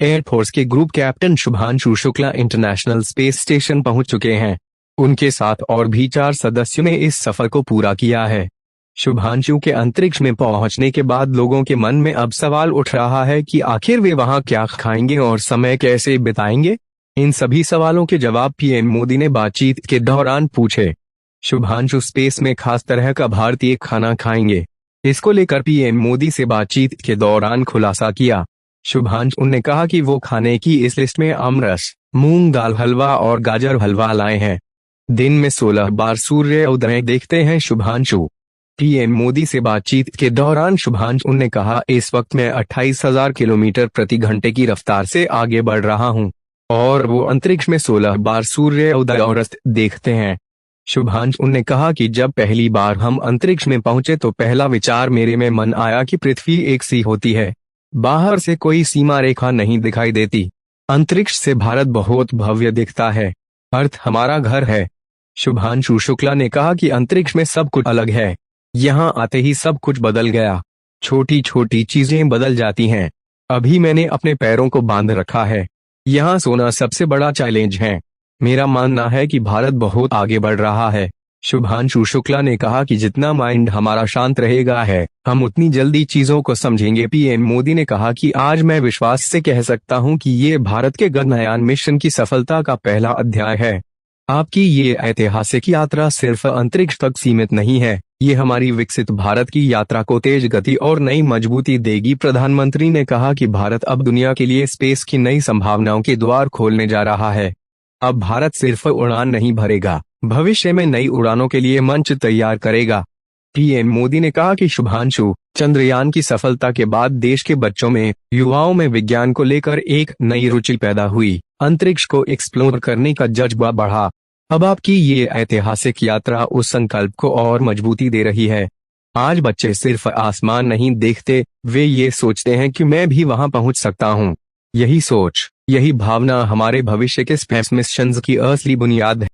Air force के group captain Shubhanshu Shukla international space station पहुंच चुके हैं। उनके साथ और भी 4 सदस्यों ने इस सफर को पूरा किया है। शुभांशु के अंतरिक्ष में पहुंचने के बाद लोगों के मन में अब सवाल उठ रहा है कि आखिर वे वहां क्या खाएंगे और समय कैसे बिताएंगे। इन सभी सवालों के जवाब पीएम मोदी ने बातचीत के दौरान पूछे। शुभांशु स्पेस में खास तरह का भारतीय खाना खाएंगे। इसको लेकर पीएम मोदी से बातचीत के दौरान खुलासा किया। शुभांशु ने कहा कि वो खाने की इस लिस्ट में आमरस, मूंग दाल हलवा और गाजर हलवा लाए हैं। दिन में 16 बार सूर्य उदय देखते हैं शुभांशु। पीएम मोदी से बातचीत के दौरान शुभांशु ने कहा, इस वक्त मैं 28,000 किलोमीटर प्रति घंटे की रफ्तार से आगे बढ़ रहा हूं और वो अंतरिक्ष में 16 बार सूर्य उदय और अस्त देखते हैं। शुभांशु ने कहा कि जब पहली बार हम अंतरिक्ष में पहुंचे तो पहला विचार मेरे में मन आया कि पृथ्वी एक सी होती है, बाहर से कोई सीमा रेखा नहीं दिखाई देती। अंतरिक्ष से भारत बहुत भव्य दिखता है, अर्थ हमारा घर है। शुभांशु शुक्ला ने कहा कि अंतरिक्ष में सब कुछ अलग है, यहाँ आते ही सब कुछ बदल गया। छोटी छोटी चीजें बदल जाती हैं। अभी मैंने अपने पैरों को बांध रखा है, यहाँ सोना सबसे बड़ा चैलेंज है। मेरा मानना है कि भारत बहुत आगे बढ़ रहा है। शुभांशु शुक्ला ने कहा कि जितना माइंड हमारा शांत रहेगा है, हम उतनी जल्दी चीजों को समझेंगे। पीएम मोदी ने कहा कि आज मैं विश्वास से कह सकता हूं कि ये भारत के गगनयान मिशन की सफलता का पहला अध्याय है। आपकी ये ऐतिहासिक यात्रा सिर्फ अंतरिक्ष तक सीमित नहीं है, ये हमारी विकसित भारत की यात्रा को तेज गति और नई मजबूती देगी। प्रधानमंत्री ने कहा कि भारत अब दुनिया के लिए स्पेस की नई संभावनाओं के द्वार खोलने जा रहा है। अब भारत सिर्फ उड़ान नहीं भरेगा, भविष्य में नई उड़ानों के लिए मंच तैयार करेगा। पीएम मोदी ने कहा कि शुभांशु, चंद्रयान की सफलता के बाद देश के बच्चों में, युवाओं में विज्ञान को लेकर एक नई रुचि पैदा हुई। अंतरिक्ष को एक्सप्लोर करने का जज्बा बढ़ा। अब आपकी ये ऐतिहासिक यात्रा उस संकल्प को और मजबूती दे रही है। आज बच्चे सिर्फ आसमान नहीं देखते, वे ये सोचते हैं कि मैं भी वहां पहुंच सकता हूं। यही सोच, यही भावना हमारे भविष्य के स्पेस मिशंस की असली बुनियाद है।